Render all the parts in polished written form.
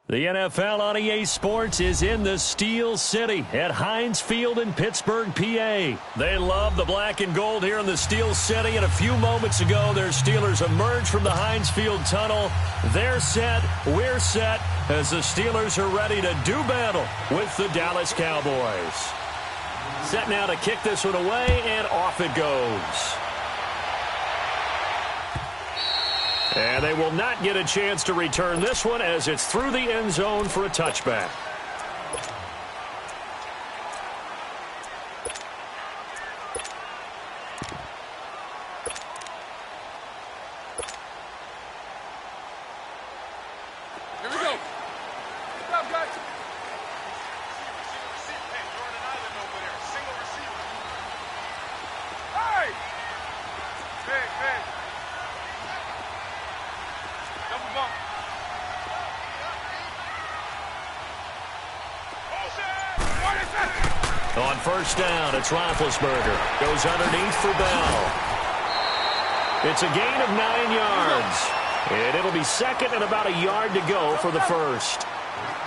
The NFL on EA Sports is in the Steel City at Heinz Field in Pittsburgh, PA. They love the black and gold here in the Steel City, and a few moments ago, their Steelers emerged from the Heinz Field tunnel. They're set, we're set, as the Steelers are ready to do battle with the Dallas Cowboys. Set now to kick this one away, and off it goes. And they will not get a chance to return this one as it's through the end zone for a touchback. Here we go. Good job, guys. Hey, Jordan Island over there. Single receiver. Hey! Big. Double bump. On first down, it's Roethlisberger. Goes underneath for Bell. It's a gain of 9 yards. And it'll be second and about a yard to go for the first.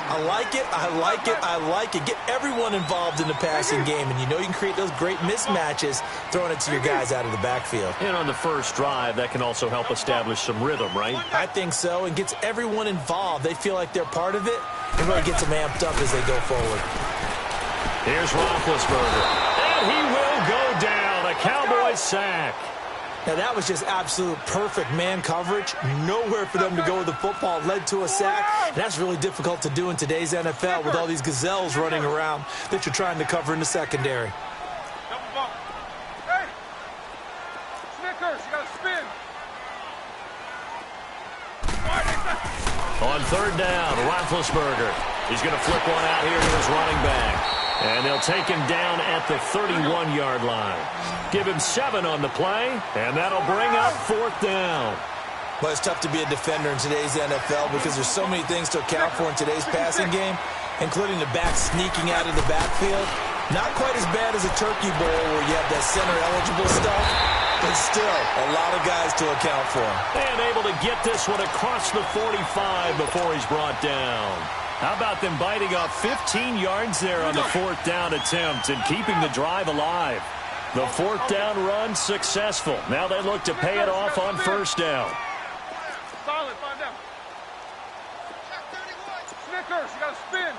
I like it. Get everyone involved in the passing game, and you know you can create those great mismatches throwing it to your guys out of the backfield. And on the first drive, that can also help establish some rhythm, right? I think so, and gets everyone involved. They feel like they're part of it, and really gets them amped up as they go forward. Here's Roethlisberger, and he will go down. A Cowboy sack. Now, that was just absolute perfect man coverage. Nowhere for them to go with the football. Led to a sack. And that's really difficult to do in today's NFL with all these gazelles running around that you're trying to cover in the secondary. Double bump. Hey! Snickers, you got to spin. On third down, Roethlisberger. He's going to flip one out here to his running back. And they'll take him down at the 31-yard line. Give him 7 on the play, and that'll bring up fourth down. Well, it's tough to be a defender in today's NFL because there's so many things to account for in today's passing game, including the back sneaking out of the backfield. Not quite as bad as a turkey bowl where you have that center-eligible stuff, but still a lot of guys to account for. And able to get this one across the 45 before he's brought down. How about them biting off 15 yards there on the fourth down attempt and keeping the drive alive? The fourth down run successful. Now they look to pay it off on first down. Solid, 5 down. Snickers, you got to spin.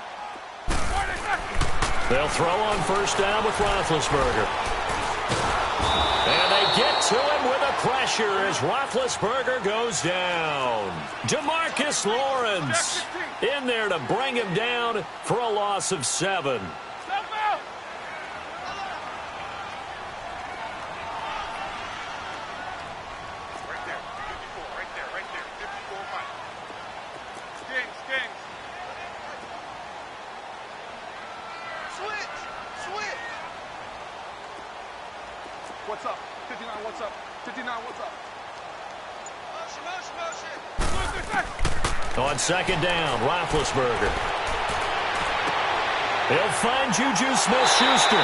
They'll throw on first down with Roethlisberger. And they get to him with a pressure as Roethlisberger goes down. DeMarcus Lawrence in there to bring him down for a loss of 7. What's up? 59, what's up? 59, what's up? Motion. On second down, Roethlisberger. He'll find Juju Smith-Schuster.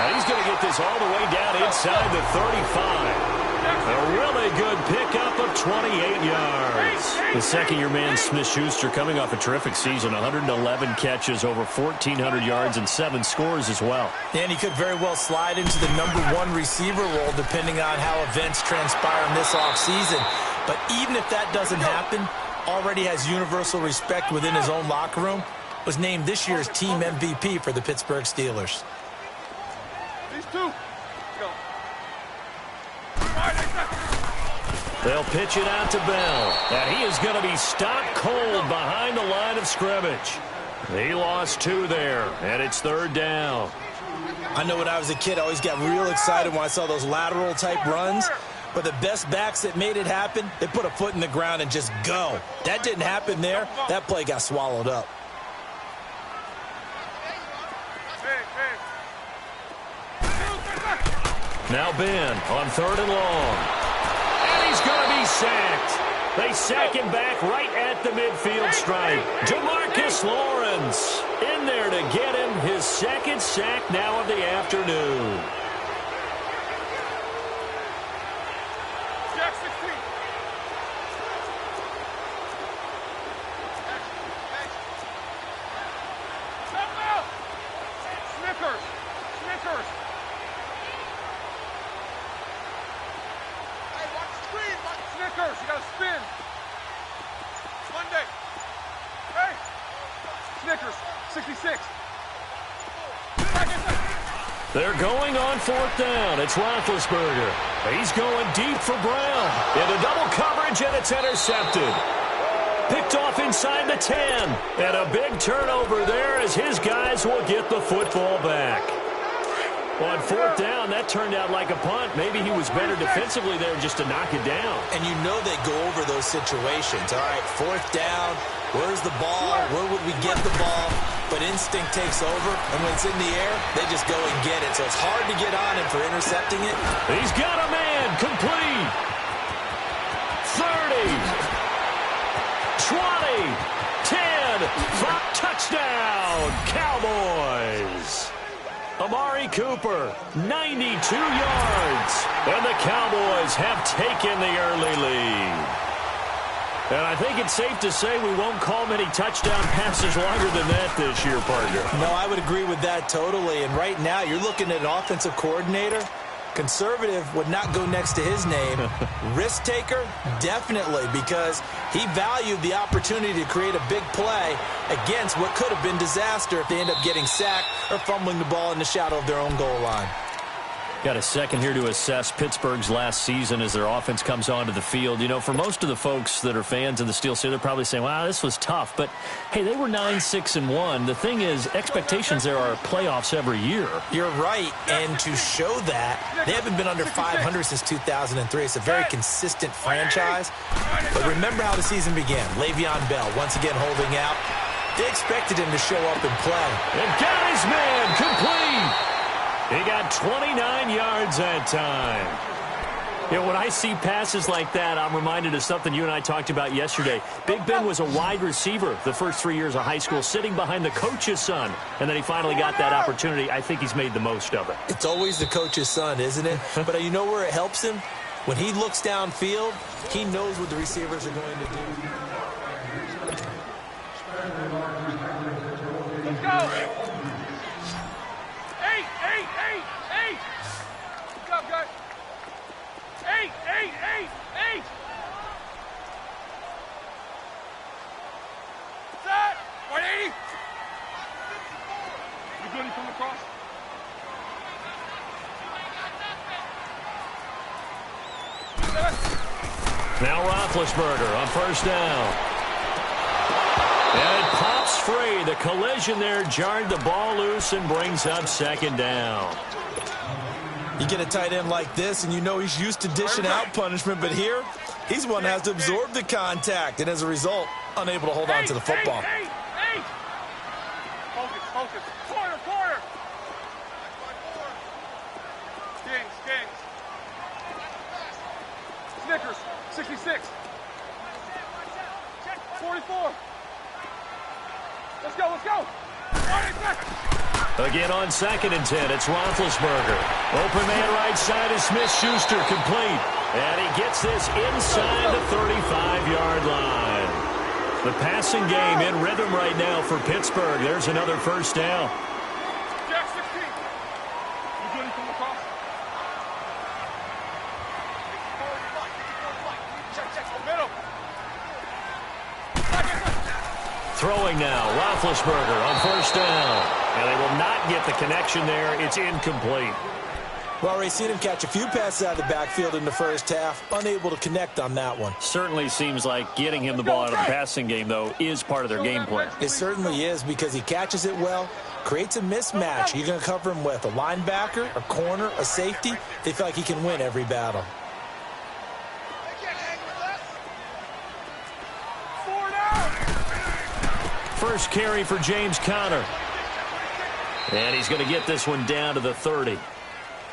Now he's going to get this all the way down inside the 35. A really good pickup of 28 yards. The second-year man, Smith-Schuster, coming off a terrific season. 111 catches, over 1,400 yards, and 7 scores as well. And he could very well slide into the #1 receiver role depending on how events transpire in this offseason. But even if that doesn't happen, already has universal respect within his own locker room, was named this year's team MVP for the Pittsburgh Steelers. These two. Go. They'll pitch it out to Bell. And he is going to be stopped cold behind the line of scrimmage. He lost 2 there, and it's third down. I know when I was a kid, I always got real excited when I saw those lateral-type runs. But the best backs that made it happen, they put a foot in the ground and just go. That didn't happen there. That play got swallowed up. Now Ben on third and long. And he's going to be sacked. They sack him back right at the midfield stripe. DeMarcus Lawrence in there to get him his second sack now of the afternoon. Snickers, you gotta spin. Monday. Hey. Snickers, 66. They're going on fourth down. It's Roethlisberger. He's going deep for Brown. Into double coverage, and it's intercepted. Picked off inside the 10. And a big turnover there as his guys will get the football back. On fourth down, that turned out like a punt. Maybe he was better defensively there just to knock it down. And you know they go over those situations. All right, fourth down. Where's the ball? Where would we get the ball? But instinct takes over, and when it's in the air, they just go and get it. So it's hard to get on him for intercepting it. He's got a man. Complete. 30. 20. 10. 5. Touchdown. Cowboys. Amari Cooper, 92 yards. And the Cowboys have taken the early lead. And I think it's safe to say we won't call many touchdown passes longer than that this year, partner. No, I would agree with that totally. And right now, you're looking at an offensive coordinator. Conservative would not go next to his name. Risk taker, definitely, because he valued the opportunity to create a big play against what could have been disaster if they end up getting sacked or fumbling the ball in the shadow of their own goal line. Got a second here to assess Pittsburgh's last season as their offense comes onto the field. You know, for most of the folks that are fans of the Steel City, they're probably saying, wow, this was tough. But, hey, they were 9-6-1. The thing is, expectations there are playoffs every year. You're right, and to show that, they haven't been under 500 since 2003. It's a very consistent franchise. But remember how the season began. Le'Veon Bell, once again holding out. They expected him to show up and play. And got his man complete. He got 29 yards that time. You know, when I see passes like that, I'm reminded of something you and I talked about yesterday. Big Ben was a wide receiver the first 3 years of high school, sitting behind the coach's son. And then he finally got that opportunity. I think he's made the most of it. It's always the coach's son, isn't it? But you know where it helps him? When he looks downfield, he knows what the receivers are going to do. Let's go. 8. Good job, guys. 8. Set. 180. You good? You come across? Now Roethlisberger on first down. And it pops free. The collision there jarred the ball loose and brings up second down. You get a tight end like this, and you know he's used to dishing out punishment, but here, he's one that has to absorb the contact, and as a result, unable to hold on to the football. Focus. Corner. Kings. Snickers, 66. 44. Let's go. Again on 2nd and 10, it's Roethlisberger. Open man right side is Smith-Schuster, complete. And he gets this inside the 35-yard line. The passing game in rhythm right now for Pittsburgh. There's another first down. Jack 16. You good? You come across? Check. Middle. Throwing now, Roethlisberger on first down. And they will not get the connection there. It's incomplete. Well, we've seen him catch a few passes out of the backfield in the first half, unable to connect on that one. Certainly seems like getting him the ball out of the passing game, though, is part of their game plan. It certainly is, because he catches it well, creates a mismatch. You're going to cover him with a linebacker, a corner, a safety. They feel like he can win every battle. First carry for James Conner. And he's going to get this one down to the 30.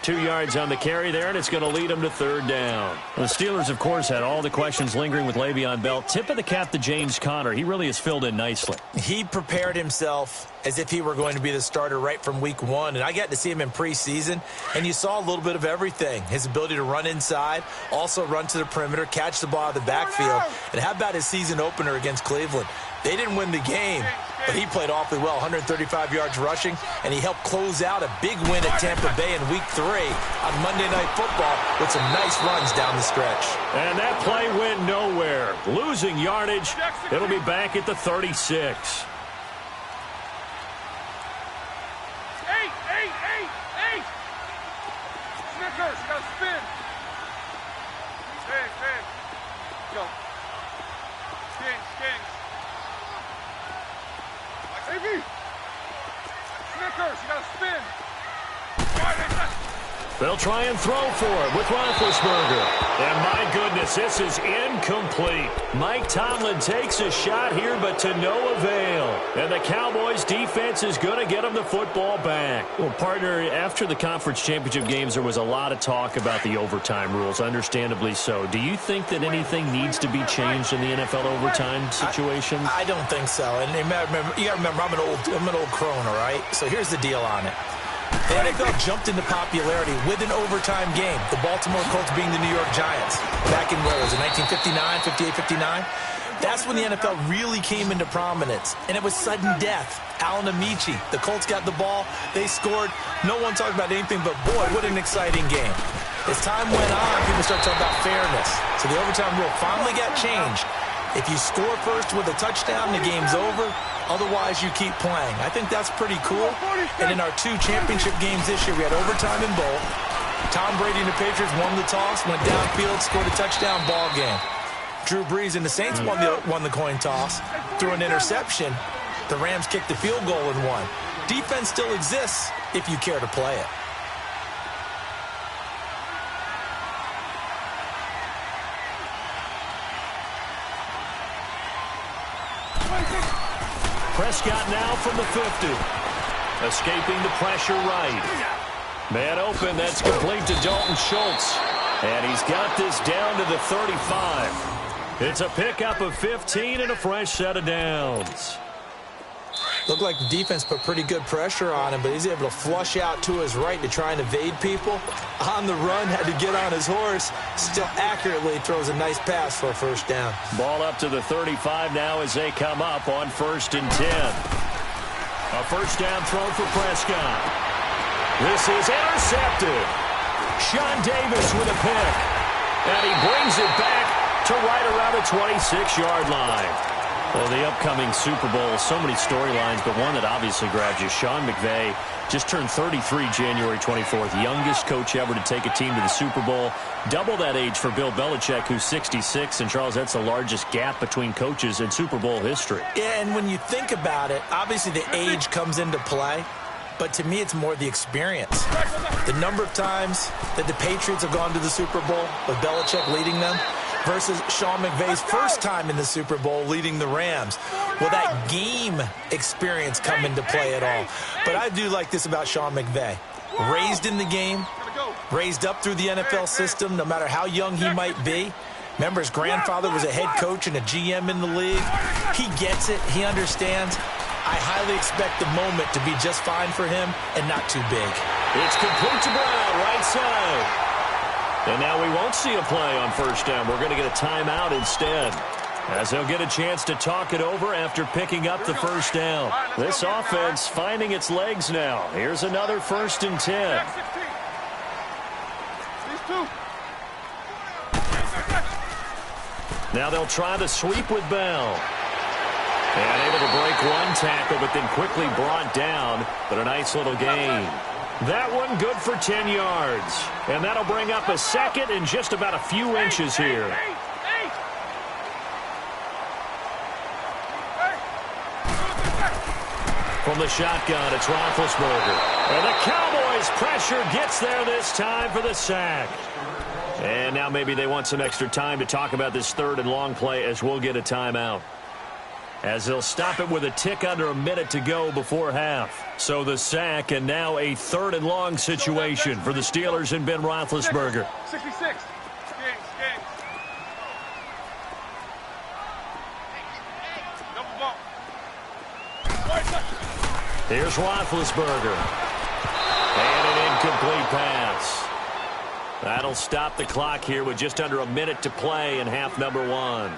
2 yards on the carry there, and it's going to lead him to third down. The Steelers, of course, had all the questions lingering with Le'Veon Bell. Tip of the cap to James Conner. He really has filled in nicely. He prepared himself as if he were going to be the starter right from week 1, and I got to see him in preseason, and you saw a little bit of everything. His ability to run inside, also run to the perimeter, catch the ball out of the backfield. And how about his season opener against Cleveland? They didn't win the game, but he played awfully well, 135 yards rushing, and he helped close out a big win at Tampa Bay in Week 3 on Monday Night Football with some nice runs down the stretch. And that play went nowhere. Losing yardage. It'll be back at the 36. Snickers, you gotta spin. Hey. Go. Kings. Hey, Snickers, you gotta spin. They'll try and throw for it with Roethlisberger. And my goodness, this is incomplete. Mike Tomlin takes a shot here, but to no avail. And the Cowboys defense is going to get him the football back. Well, partner, after the conference championship games, there was a lot of talk about the overtime rules, understandably so. Do you think that anything needs to be changed in the NFL overtime situation? I don't think so. And you got to remember, I'm an old crone, all right? So here's the deal on it. The NFL jumped into popularity with an overtime game, the Baltimore Colts being the New York Giants. Back in, what was it, 1959, 58-59? That's when the NFL really came into prominence, and it was sudden death. Alan Amici, the Colts got the ball, they scored. No one talked about anything but, boy, what an exciting game. As time went on, people started talking about fairness. So the overtime rule finally got changed. If you score first with a touchdown, the game's over. Otherwise, you keep playing. I think that's pretty cool. And in our 2 championship games this year, we had overtime in both. Tom Brady and the Patriots won the toss, went downfield, scored a touchdown, ball game. Drew Brees and the Saints won the coin toss, threw an interception. The Rams kicked the field goal and won. Defense still exists if you care to play it. Prescott now from the 50. Escaping the pressure right. Man open, that's complete to Dalton Schultz. And he's got this down to the 35. It's a pickup of 15 and a fresh set of downs. Looked like the defense put pretty good pressure on him, but he's able to flush out to his right to try and evade people. On the run, had to get on his horse. Still accurately throws a nice pass for a first down. Ball up to the 35 now as they come up on 1st and 10. A first down throw for Prescott. This is intercepted. Sean Davis with a pick. And he brings it back to right around the 26-yard line. Well, the upcoming Super Bowl, so many storylines, but one that obviously grabs you. Sean McVay just turned 33 January 24th, youngest coach ever to take a team to the Super Bowl. Double that age for Bill Belichick, who's 66. And, Charles, that's the largest gap between coaches in Super Bowl history. Yeah, and when you think about it, obviously the age comes into play. But to me, it's more the experience. The number of times that the Patriots have gone to the Super Bowl with Belichick leading them versus Sean McVay's first time in the Super Bowl leading the Rams. Will that game experience come into play at all? But I do like this about Sean McVay. Raised in the game, raised up through the NFL system, no matter how young he might be. Remember, his grandfather was a head coach and a GM in the league. He gets it. He understands. I highly expect the moment to be just fine for him and not too big. It's complete to Brown, right side. And now we won't see a play on first down. We're going to get a timeout instead, as they'll get a chance to talk it over after picking up the first down. This offense finding its legs now. Here's another 1st and 10. Now they'll try the sweep with Bell. And able to break one tackle, but then quickly brought down. But a nice little gain. That one good for 10 yards. And that'll bring up a second and just about a few inches here. From the shotgun, it's Roethlisberger. And the Cowboys' pressure gets there this time for the sack. And now maybe they want some extra time to talk about this 3rd and long play as we'll get a timeout, as they'll stop it with a tick under a minute to go before half. So the sack, and now a 3rd and long situation for the Steelers and Ben Roethlisberger. 66. Game. Double ball. Here's Roethlisberger. And an incomplete pass. That'll stop the clock here with just under a minute to play in half number 1.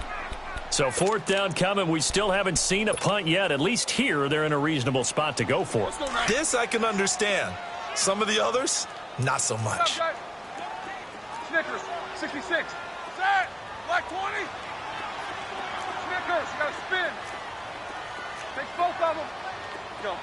So fourth down coming. We still haven't seen a punt yet. At least here, they're in a reasonable spot to go for. This I can understand. Some of the others, not so much. Snickers, 66. Set. Black 20. Snickers, you got to spin. Take both of them. Go.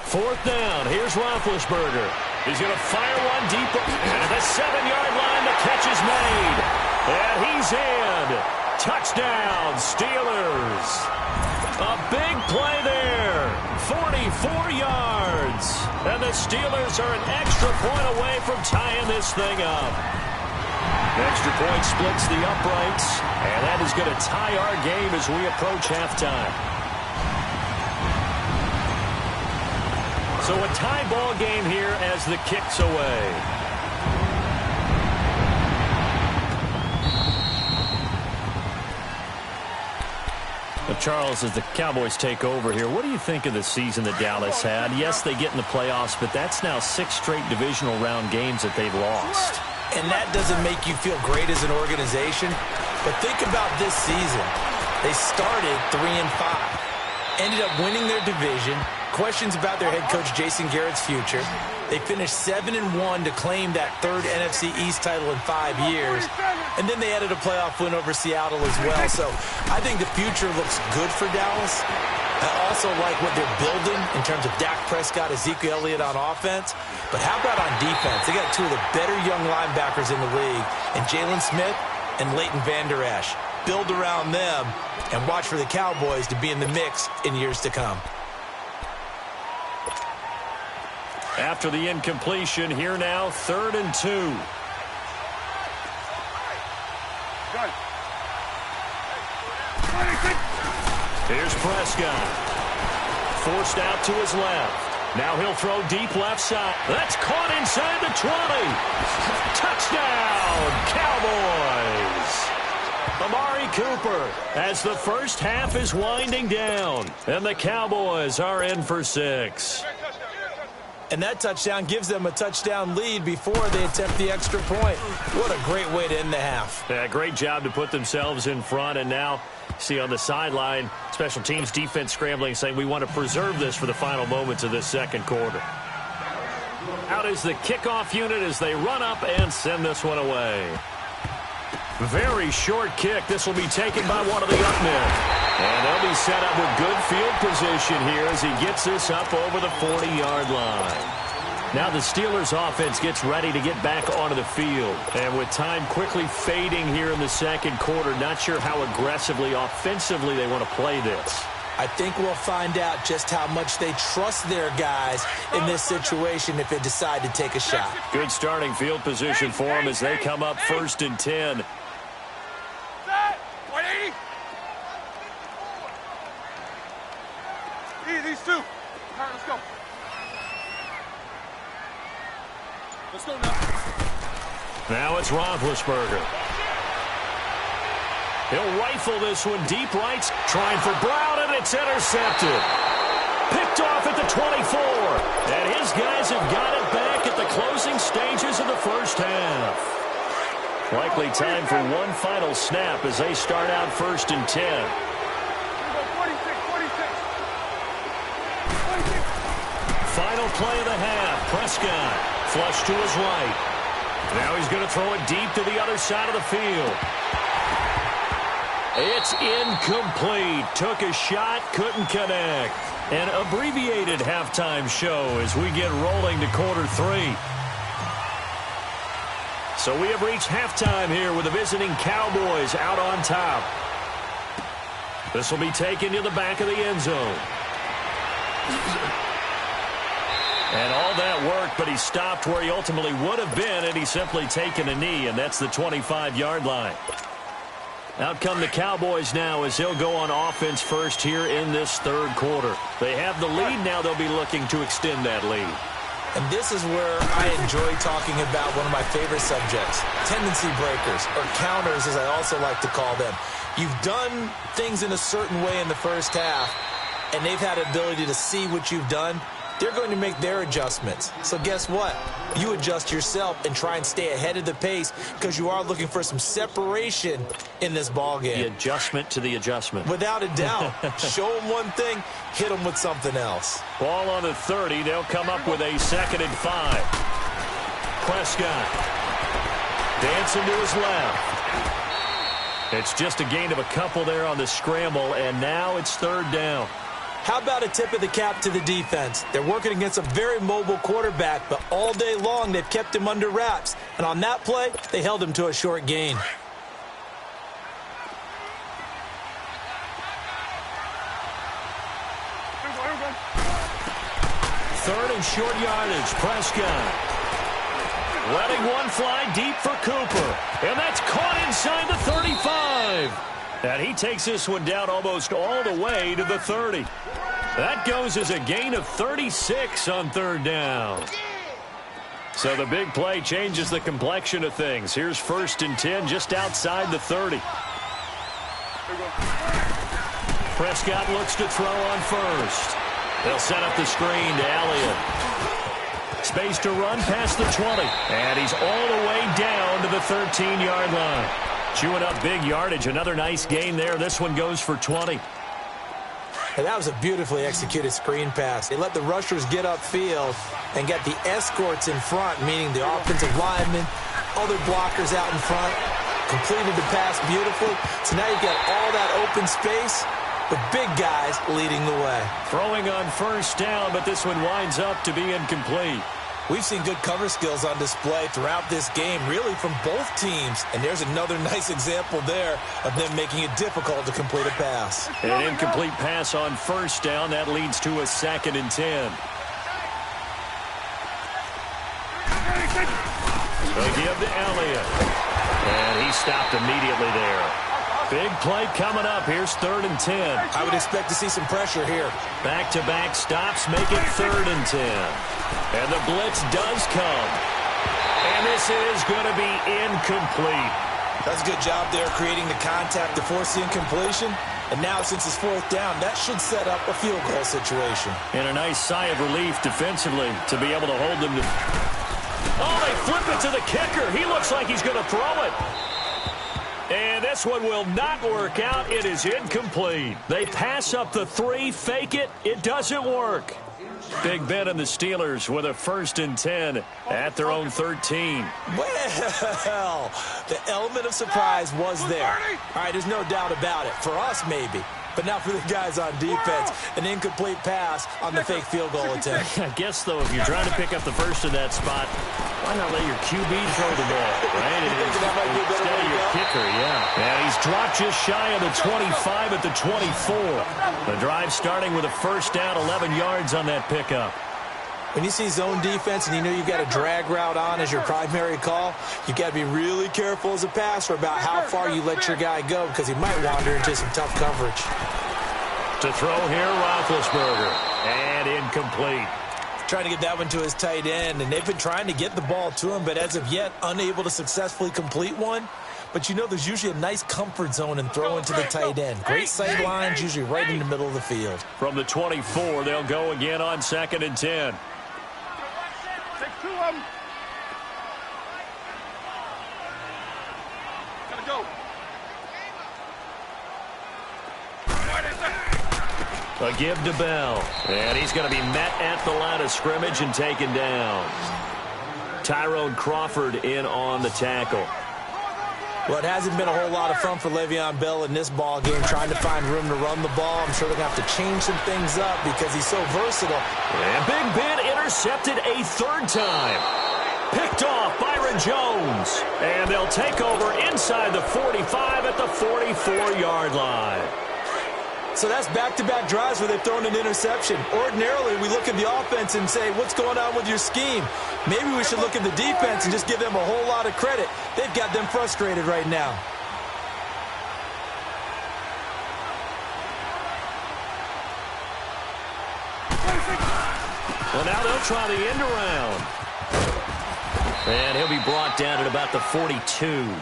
Fourth down. Here's Roethlisberger. He's going to fire one deep. And at the 7-yard line, the catch is made. And he's in. Touchdown, Steelers. A big play there. 44 yards. And the Steelers are an extra point away from tying this thing up. Extra point splits the uprights. And that is going to tie our game as we approach halftime. So a tie ball game here as the kick's away. Now, Charles, as the Cowboys take over here, what do you think of the season that Dallas had? Yes, they get in the playoffs, but that's now 6 straight divisional round games that they've lost. And that doesn't make you feel great as an organization. But think about this season. They started 3-5, ended up winning their division. Questions about their head coach Jason Garrett's future. They finished 7-1 to claim that third NFC East title in 5 years. And then they added a playoff win over Seattle as well. So I think the future looks good for Dallas. I also like what they're building in terms of Dak Prescott, Ezekiel Elliott on offense. But how about on defense? They got 2 of the better young linebackers in the league, and Jalen Smith and Leighton Vander Esch. Build around them and watch for the Cowboys to be in the mix in years to come. After the incompletion, here now, 3rd and 2. Here's Prescott. Forced out to his left. Now he'll throw deep left side. That's caught inside the 20. Touchdown, Cowboys. Amari Cooper as the first half is winding down. And the Cowboys are in for 6. And that touchdown gives them a touchdown lead before they attempt the extra point. What a great way to end the half. Yeah, great job to put themselves in front. And now, see on the sideline, special teams defense scrambling, saying we want to preserve this for the final moments of this second quarter. Out is the kickoff unit as they run up and send this one away. Very short kick. This will be taken by one of the up men. And they'll be set up with good field position here as he gets this up over the 40-yard line. Now the Steelers offense gets ready to get back onto the field. And with time quickly fading here in the second quarter, not sure how aggressively, offensively they want to play this. I think we'll find out just how much they trust their guys in this situation if they decide to take a shot. Good starting field position for them as they come up 1st and 10. These 2. All right, let's go. Let's go now. Now it's Roethlisberger. He'll rifle this one deep right, trying for Brown, and it's intercepted. Picked off at the 24. And his guys have got it back at the closing stages of the first half. Likely time for one final snap as they start out 1st and 10. Final play of the half. Prescott flush to his right. Now he's going to throw it deep to the other side of the field. It's incomplete. Took a shot, couldn't connect. An abbreviated halftime show as we get rolling to quarter 3. So we have reached halftime here with the visiting Cowboys out on top. This will be taken to the back of the end zone. And all that worked, but he stopped where he ultimately would have been, and he's simply taken a knee, and that's the 25-yard line. Out come the Cowboys now as they'll go on offense first here in this third quarter. They have the lead. Now they'll be looking to extend that lead. And this is where I enjoy talking about one of my favorite subjects, tendency breakers, or counters as I also like to call them. You've done things in a certain way in the first half, and they've had ability to see what you've done they're going to make their adjustments. So guess what? You adjust yourself and try and stay ahead of the pace because you are looking for some separation in this ball game. The adjustment to the adjustment. Without a doubt. Show them one thing, hit them with something else. Ball on the 30. They'll come up with a 2nd and 5. Prescott dancing to his left. It's just a gain of a couple there on the scramble, and now it's 3rd down. How about a tip of the cap to the defense? They're working against a very mobile quarterback, but all day long they've kept him under wraps. And on that play, they held him to a short gain. Third and short yardage. Prescott letting one fly deep for Cooper. And that's caught inside the 35. And he takes this one down almost all the way to the 30. That goes as a gain of 36 on 3rd down. So the big play changes the complexion of things. Here's 1st and 10 just outside the 30. Prescott looks to throw on 1st. They'll set up the screen to Elliott. Space to run past the 20. And he's all the way down to the 13-yard line. Chewing up big yardage. Another nice gain there. This one goes for 20. And that was a beautifully executed screen pass. They let the rushers get upfield and got the escorts in front, meaning the offensive linemen, other blockers out in front, completed the pass beautifully. So now you've got all that open space with big guys leading the way. Throwing on 1st down, but this one winds up to be incomplete. We've seen good cover skills on display throughout this game, really from both teams. And there's another nice example there of them making it difficult to complete a pass. An incomplete pass on 1st down. That leads to a 2nd and 10. They'll give to Elliott. And he stopped immediately there. Big play coming up. Here's 3rd and 10. I would expect to see some pressure here. Back-to-back stops make it 3rd and 10. And the blitz does come. And this is going to be incomplete. That's a good job there creating the contact to force the incompletion. And now since it's 4th down, that should set up a field goal situation. And a nice sigh of relief defensively to be able to hold them to... Oh, they flip it to the kicker. He looks like he's going to throw it. And this one will not work out. It is incomplete. They pass up the 3, fake it. It doesn't work. Big Ben and the Steelers with a 1st and 10 at their own 13. Well, the element of surprise was there. All right, there's no doubt about it. For us, maybe. But now for the guys on defense, an incomplete pass on the fake field goal attempt. I guess, though, if you're trying to pick up the first in that spot, why not let your QB throw the ball, right? Instead of your kicker, yeah. And he's dropped just shy of the 25 at the 24. The drive starting with a 1st down, 11 yards on that pickup. When you see zone defense and you know you've got a drag route on as your primary call, you've got to be really careful as a passer about how far you let your guy go because he might wander into some tough coverage. To throw here, Roethlisberger. And incomplete. Trying to get that one to his tight end, and they've been trying to get the ball to him, but as of yet, unable to successfully complete one. But you know there's usually a nice comfort zone in throwing to the tight end. Great sight lines, usually right in the middle of the field. From the 24, they'll go again on 2nd and 10. Take 2 of them. Gotta go. A give to Bell. And he's going to be met at the line of scrimmage and taken down. Tyrone Crawford in on the tackle. Well, it hasn't been a whole lot of fun for Le'Veon Bell in this ball game, trying to find room to run the ball. I'm sure they're going to have to change some things up because he's so versatile. And Big Ben intercepted a 3rd time. Picked off Byron Jones. And they'll take over inside the 45 at the 44-yard line. So that's back-to-back drives where they've thrown an interception. Ordinarily, we look at the offense and say, what's going on with your scheme? Maybe we should look at the defense and just give them a whole lot of credit. They've got them frustrated right now. Well, now they'll try the end around. And he'll be brought down at about the 42.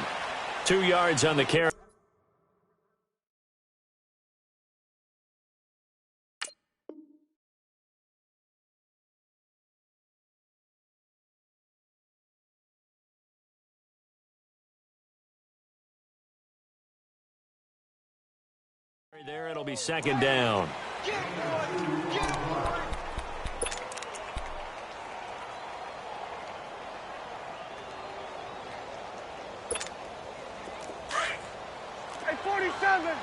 2 yards on the carry. There it'll be second down. Hey, 47.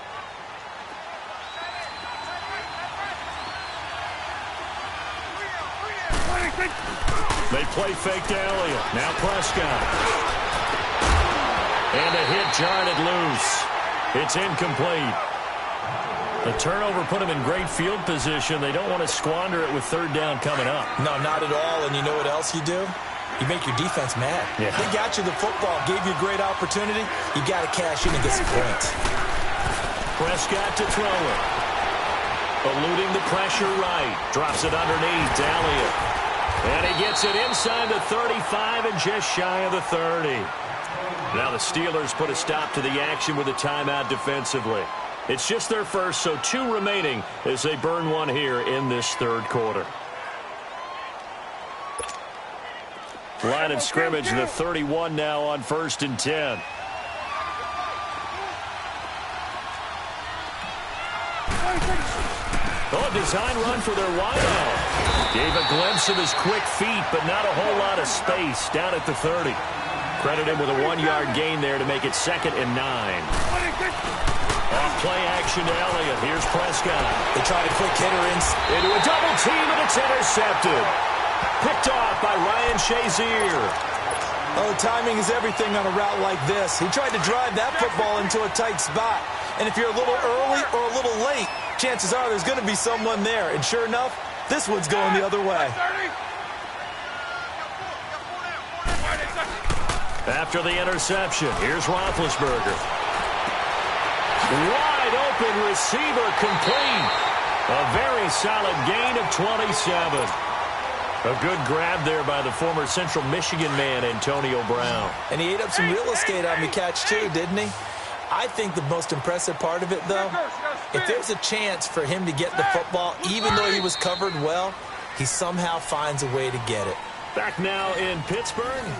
They play fake to Elliott. Now Prescott. And a hit jarred loose. It's incomplete. The turnover put them in great field position. They don't want to squander it with third down coming up. No, not at all. And you know what else you do? You make your defense mad. Yeah. They got you the football, gave you a great opportunity. You got to cash in and get some points. Prescott to throw it. Eluding the pressure right. Drops it underneath to Elliott. And he gets it inside the 35 and just shy of the 30. Now the Steelers put a stop to the action with a timeout defensively. It's just their first, so 2 remaining as they burn one here in this third quarter. Line of scrimmage, the 31 now on 1st and 10. Oh, design run for their wideout. Gave a glimpse of his quick feet, but not a whole lot of space down at the 30. Credit him with a 1-yard gain there to make it 2nd and 9. Off play action to Elliott. Here's Prescott. They try to quick hitter into a double team, and it's intercepted. Picked off by Ryan Shazier. Oh, timing is everything on a route like this. He tried to drive that football into a tight spot. And if you're a little early or a little late, chances are there's going to be someone there. And sure enough, this one's going the other way. After the interception, here's Roethlisberger. Wide open receiver complete. A very solid gain of 27. A good grab there by the former Central Michigan man, Antonio Brown. And he ate up some real estate on the catch too, didn't he? I think the most impressive part of it, though, if there's a chance for him to get the football, even though he was covered well, he somehow finds a way to get it. Back now in Pittsburgh.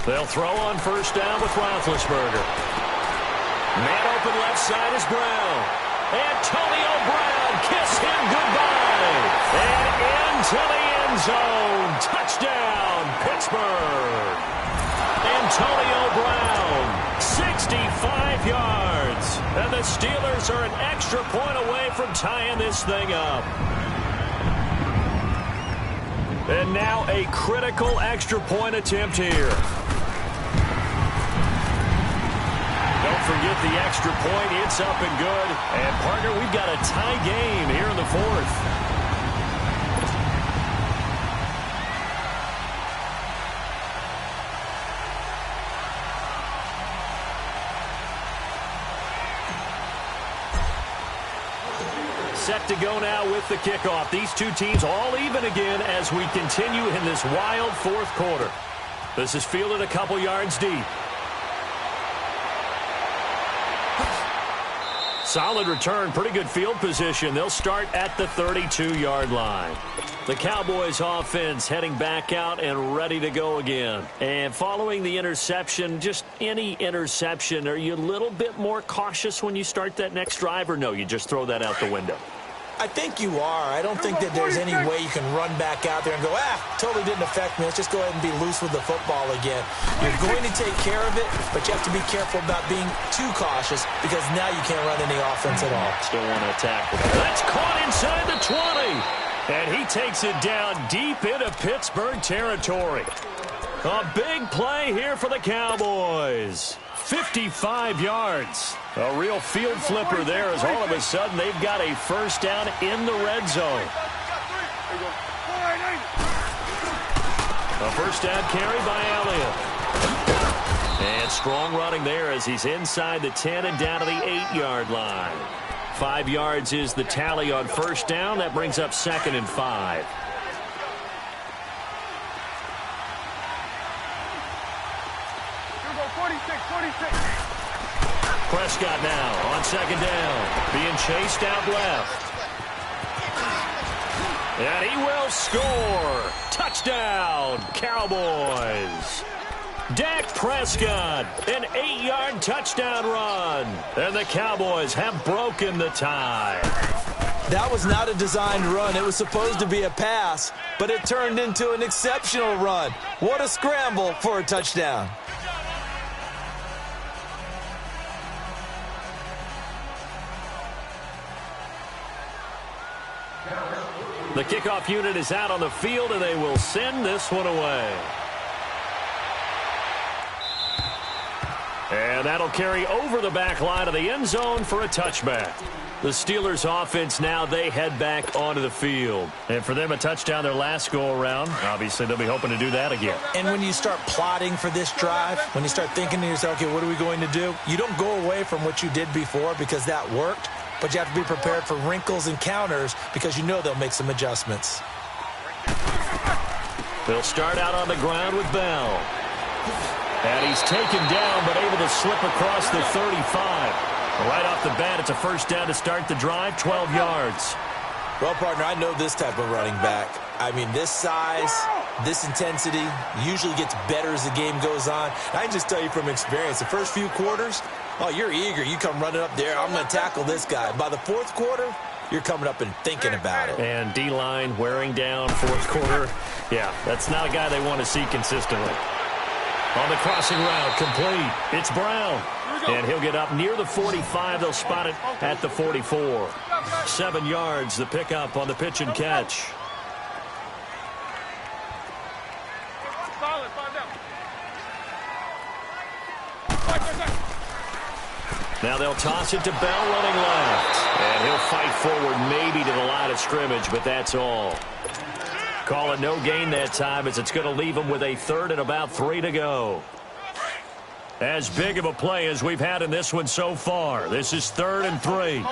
They'll throw on 1st down with Roethlisberger. Man open left side is Brown. Antonio Brown, kiss him goodbye. And into the end zone. Touchdown, Pittsburgh. Antonio Brown, 65 yards. And the Steelers are an extra point away from tying this thing up. And now a critical extra point attempt here. Don't forget the extra point. It's up and good. And, partner, we've got a tie game here in the 4th. Set to go now with the kickoff. These two teams all even again as we continue in this wild 4th quarter. This is fielded a couple yards deep. Solid return, pretty good field position. They'll start at the 32-yard line. The Cowboys offense heading back out and ready to go again. And following the interception, just any interception, are you a little bit more cautious when you start that next drive, or no, you just throw that out the window? I think you are. I don't think that there's any way you can run back out there and go, totally didn't affect me. Let's just go ahead and be loose with the football again. You're going to take care of it, but you have to be careful about being too cautious because now you can't run any offense at all. Still want to attack. That's caught inside the 20. And he takes it down deep into Pittsburgh territory. A big play here for the Cowboys. 55 yards. A real field flipper there as all of a sudden they've got a 1st down in the red zone. A 1st down carry by Elliott. And strong running there as he's inside the 10 and down to the 8-yard line. 5 yards is the tally on first down. That brings up 2nd and 5. Prescott now on 2nd down. Being chased out left. And he will score. Touchdown, Cowboys. Dak Prescott, an 8-yard touchdown run. And the Cowboys have broken the tie. That was not a designed run. It was supposed to be a pass, but it turned into an exceptional run. What a scramble for a touchdown. The kickoff unit is out on the field, and they will send this one away. And that'll carry over the back line of the end zone for a touchback. The Steelers offense now, they head back onto the field. And for them, a touchdown their last go-around. Obviously, they'll be hoping to do that again. And when you start plotting for this drive, when you start thinking to yourself, okay, what are we going to do? You don't go away from what you did before because that worked, but you have to be prepared for wrinkles and counters because you know they'll make some adjustments. They'll start out on the ground with Bell. And he's taken down, but able to slip across the 35. Right off the bat, it's a first down to start the drive, 12 yards. Well, partner, I know this type of running back. I mean, this size, this intensity usually gets better as the game goes on. And I can just tell you from experience, the first few quarters, oh, you're eager. You come running up there, I'm going to tackle this guy. By the fourth quarter, you're coming up and thinking about it. And D-line wearing down fourth quarter. Yeah, that's not a guy they want to see consistently. On the crossing route, complete. It's Brown. And he'll get up near the 45. They'll spot it at the 44. 7 yards, the pickup on the pitch and catch. Now they'll toss it to Bell running left. And he'll fight forward maybe to the line of scrimmage, but that's all. Call it no gain that time as it's going to leave him with a 3rd and about 3 to go. As big of a play as we've had in this one so far. This is 3rd and 3. 8.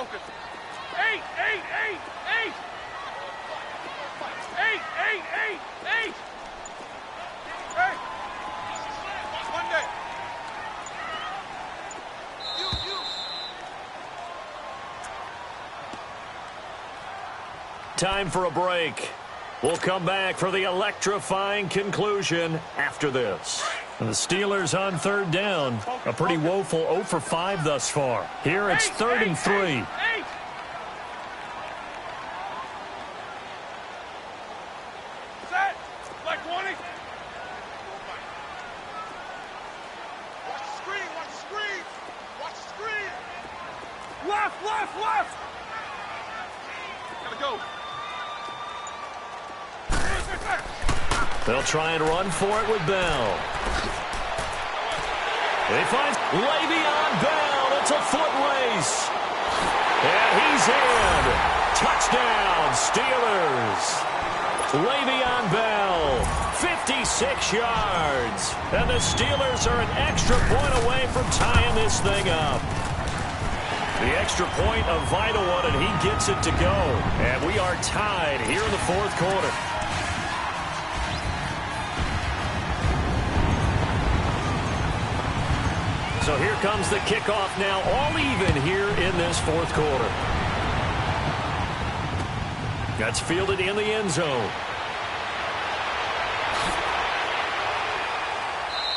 Time for a break. We'll come back for the electrifying conclusion after this. And the Steelers on 3rd down. A pretty woeful 0 for 5 thus far. Here it's 3rd and 3. Set. Like 20. Watch the screen. Watch the screen. Watch the screen. Left. Gotta go. They'll try and run for it with Bell. They find Le'Veon Bell. It's a foot race. And he's in. Touchdown, Steelers. Le'Veon Bell, 56 yards. And the Steelers are an extra point away from tying this thing up. The extra point, a vital one, and he gets it to go. And we are tied here in the 4th quarter. So here comes the kickoff now, all even here in this 4th quarter. That's fielded in the end zone.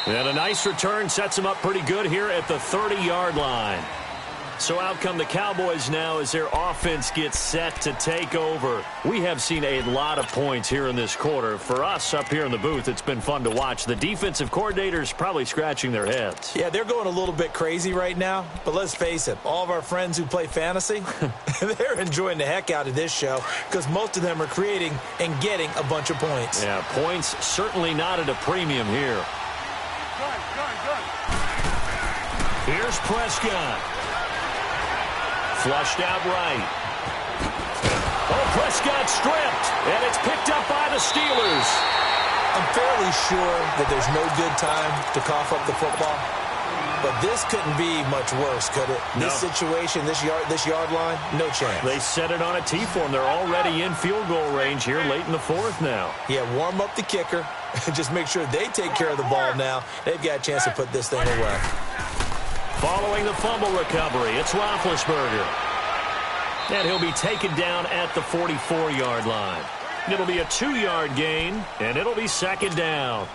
And a nice return sets him up pretty good here at the 30-yard line. So out come the Cowboys now as their offense gets set to take over. We have seen a lot of points here in this quarter. For us up here in the booth, it's been fun to watch. The defensive coordinators probably scratching their heads. Yeah, they're going a little bit crazy right now. But let's face it, all of our friends who play fantasy, they're enjoying the heck out of this show because most of them are creating and getting a bunch of points. Yeah, points certainly not at a premium here. Good. Here's Prescott. Flushed out right. Oh, Prescott stripped, and it's picked up by the Steelers. I'm fairly sure that there's no good time to cough up the football, but this couldn't be much worse, could it? No. This situation, this yard line, no chance. They set it on a tee for them. They're already in field goal range here late in the fourth now. Yeah, warm up the kicker. Just make sure they take care of the ball now. They've got a chance to put this thing away. Following the fumble recovery, it's Roethlisberger. And he'll be taken down at the 44-yard line. It'll be a 2-yard gain, and it'll be second down.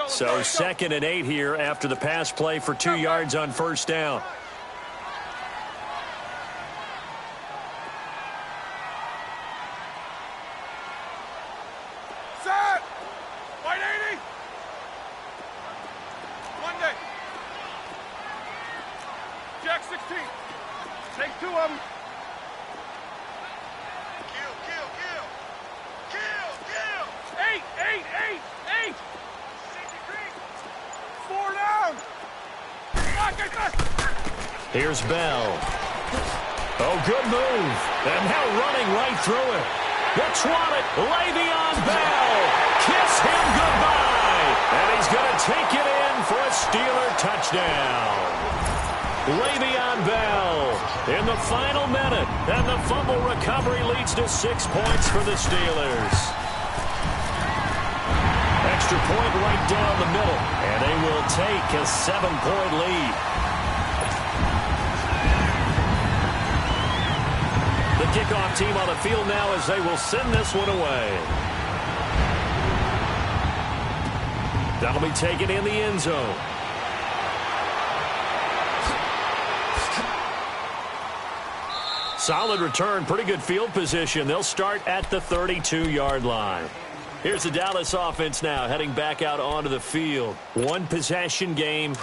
So 2nd and 8 here after the pass play for 2 yards on first down. Set! White 80! Monday! Jack 16. Take 2 of them. Kill, kill, kill! Kill, kill! 8, 8, 8, 8! 4 down! Here's Bell. Oh, good move. And now running right through it. The twat it. Le'Veon Bell. Kiss him goodbye. And he's going to take it in for a Steeler touchdown. Le'Veon Bell in the final minute. And the fumble recovery leads to 6 points for the Steelers. Extra point right down the middle. And they will take a 7-point lead. The kickoff team on the field now as they will send this one away. That'll be taken in the end zone. Solid return, pretty good field position. They'll start at the 32-yard line. Here's the Dallas offense now heading back out onto the field. One possession game,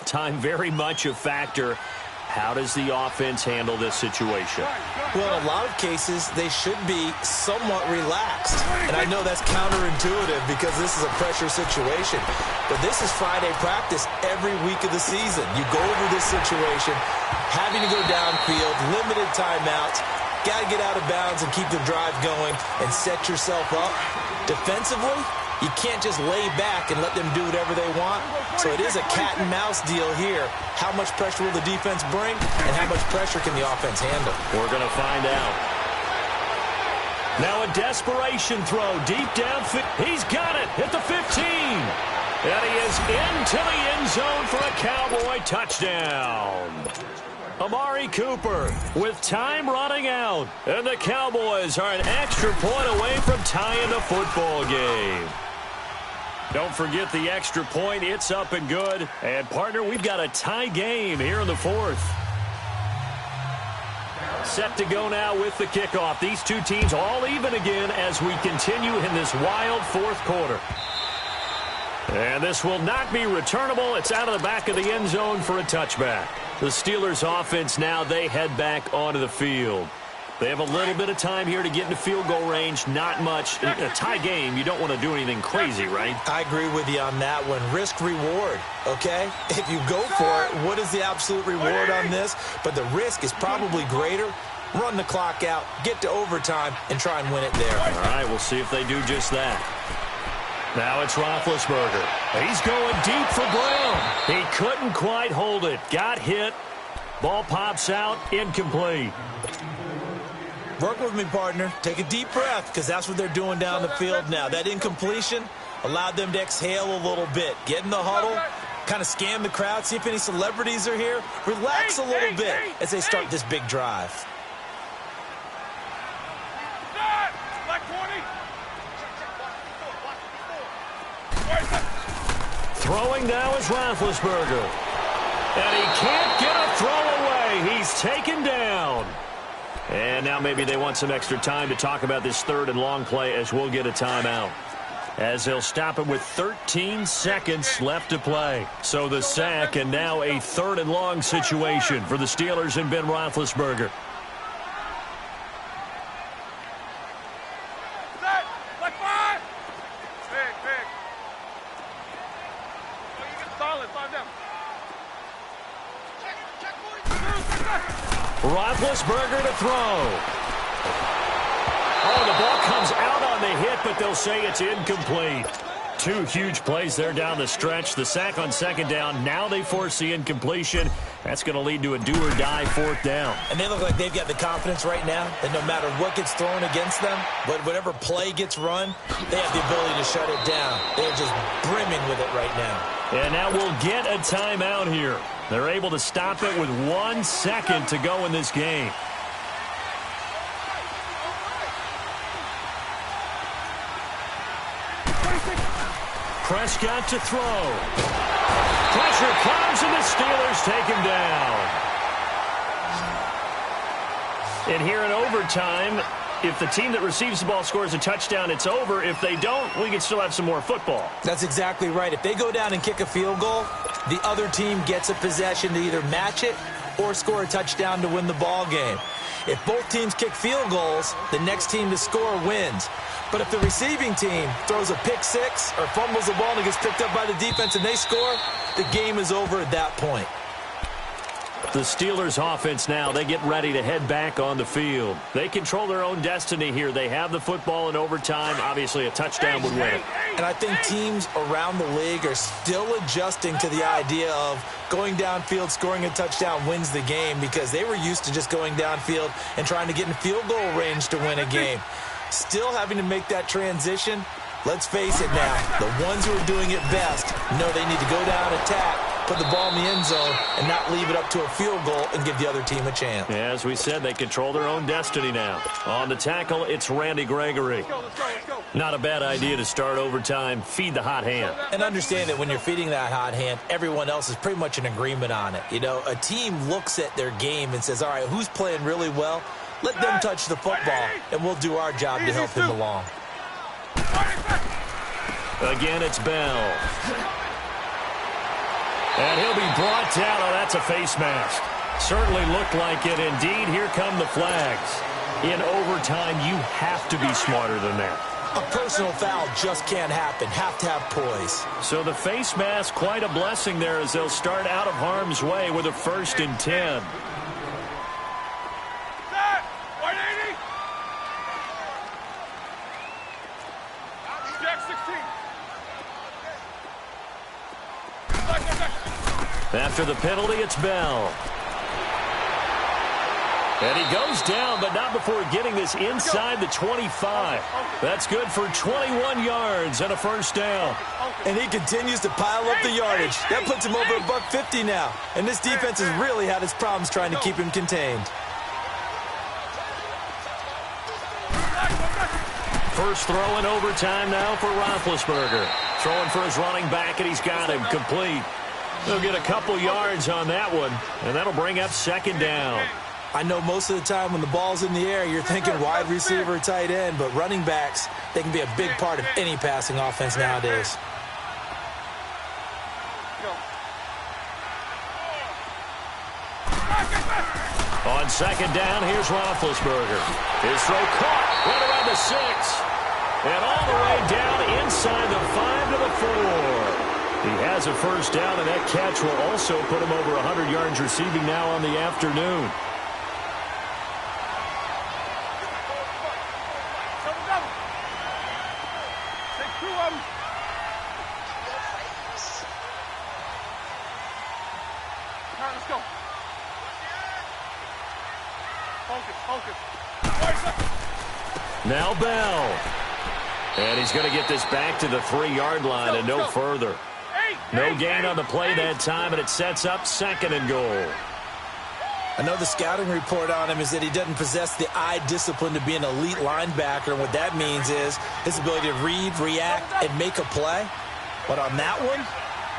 time very much a factor. How does the offense handle this situation? Well, in a lot of cases, they should be somewhat relaxed. And I know that's counterintuitive because this is a pressure situation. But this is Friday practice every week of the season. You go over this situation, having to go downfield, limited timeouts, got to get out of bounds and keep the drive going and set yourself up. Defensively, you can't just lay back and let them do whatever they want. So it is a cat and mouse deal here. How much pressure will the defense bring, and how much pressure can the offense handle? We're going to find out. Now a desperation throw deep down. He's got it at the 15. And he is into the end zone for a Cowboy touchdown. Amari Cooper with time running out. And the Cowboys are an extra point away from tying the football game. Don't forget the extra point. It's up and good. And, partner, we've got a tie game here in the fourth. Set to go now with the kickoff. These two teams all even again as we continue in this wild fourth quarter. And this will not be returnable. It's out of the back of the end zone for a touchback. The Steelers offense now, they head back onto the field. They have a little bit of time here to get into field goal range. Not much. In a tie game, you don't want to do anything crazy, right? I agree with you on that one. Risk-reward, okay? If you go for it, what is the absolute reward on this? But the risk is probably greater. Run the clock out, get to overtime, and try and win it there. All right, we'll see if they do just that. Now it's Roethlisberger. He's going deep for Brown. He couldn't quite hold it. Got hit. Ball pops out. Incomplete. Work with me, partner. Take a deep breath, because that's what they're doing down the field now. That incompletion allowed them to exhale a little bit. Get in the huddle, kind of scan the crowd, see if any celebrities are here. Relax a little bit as they start this big drive. Throwing now is Roethlisberger. And he can't get a throw away. He's taken down. And now maybe they want some extra time to talk about this third and long play as we'll get a timeout. As they'll stop him with 13 seconds left to play. So the sack and now a third and long situation for the Steelers and Ben Roethlisberger. Roethlisberger to throw. Oh, the ball comes out on the hit, but they'll say it's incomplete. Two huge plays there down the stretch. The sack on second down. Now they force the incompletion. That's going to lead to a do-or-die fourth down. And they look like they've got the confidence right now that no matter what gets thrown against them, but whatever play gets run, they have the ability to shut it down. They're just brimming with it right now. And now we'll get a timeout here. They're able to stop it with 1 second to go in this game. Prescott to throw. Pressure comes, and the Steelers take him down. And here in overtime, if the team that receives the ball scores a touchdown, it's over. If they don't, we can still have some more football. That's exactly right. If they go down and kick a field goal, the other team gets a possession to either match it or score a touchdown to win the ball game. If both teams kick field goals, the next team to score wins. But if the receiving team throws a pick six or fumbles the ball and it gets picked up by the defense and they score, the game is over at that point. The Steelers offense now, they get ready to head back on the field. They control their own destiny here. They have the football in overtime. Obviously, a touchdown would win it. And I think teams around the league are still adjusting to the idea of going downfield, scoring a touchdown wins the game, because they were used to just going downfield and trying to get in field goal range to win a game. Still having to make that transition. Let's face it now, the ones who are doing it best know they need to go down, attack, put the ball in the end zone, and not leave it up to a field goal and give the other team a chance. Yeah, as we said, they control their own destiny now. On the tackle, it's Randy Gregory. Let's go. Not a bad idea to start overtime. Feed the hot hand. And understand that when you're feeding that hot hand, everyone else is pretty much in agreement on it. You know, a team looks at their game and says, all right, who's playing really well? Let them touch the football, and we'll do our job to help him along. Again, it's Bell. And he'll be brought down. Oh, that's a face mask. Certainly looked like it. Indeed, here come the flags. In overtime, you have to be smarter than that. A personal foul just can't happen. Have to have poise. So the face mask, quite a blessing there as they'll start out of harm's way with a 1st and 10. After the penalty, it's Bell. And he goes down, but not before getting this inside the 25. That's good for 21 yards and a 1st down. And he continues to pile up the yardage. That puts him over $150 now. And this defense has really had its problems trying to keep him contained. First throw in overtime now for Roethlisberger. Throwing for his running back, and he's got him complete. They'll get a couple yards on that one, and that'll bring up 2nd down. I know most of the time when the ball's in the air, you're thinking wide receiver, tight end, but running backs, they can be a big part of any passing offense nowadays. On 2nd down, here's Roethlisberger. His throw caught right around the 6. And all the way down inside the 5 to the 4. He has a 1st down, and that catch will also put him over 100 yards receiving now on the afternoon. Now Bell. And he's going to get this back to the 3-yard line and no further. No gain on the play that time, and it sets up 2nd and goal. I know the scouting report on him is that he doesn't possess the eye discipline to be an elite linebacker, and what that means is his ability to read, react, and make a play. But on that one,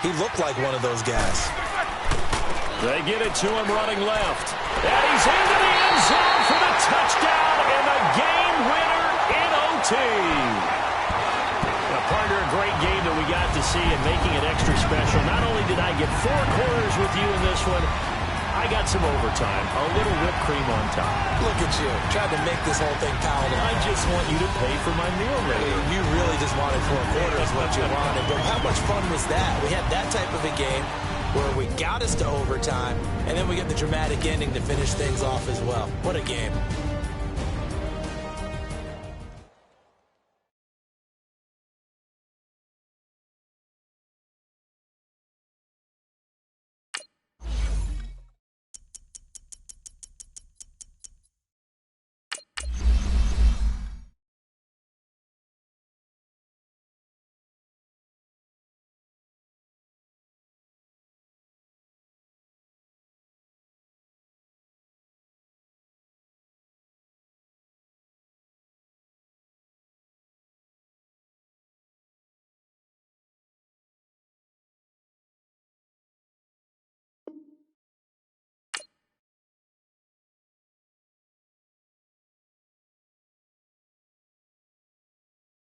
he looked like one of those guys. They get it to him running left. And he's into the end zone for the touchdown and the game winner in OT. Now, partner, a great game that we got to see and making it extra special. Not only did I get 4 quarters with you in this one, I got some overtime, a little whipped cream on top. Look at you, trying to make this whole thing palatable. I just want you to pay for my meal later. You really just wanted 4 quarters what you wanted. But how much fun was that? We had that type of a game. where we got us to overtime, and then we get the dramatic ending to finish things off as well. What a game.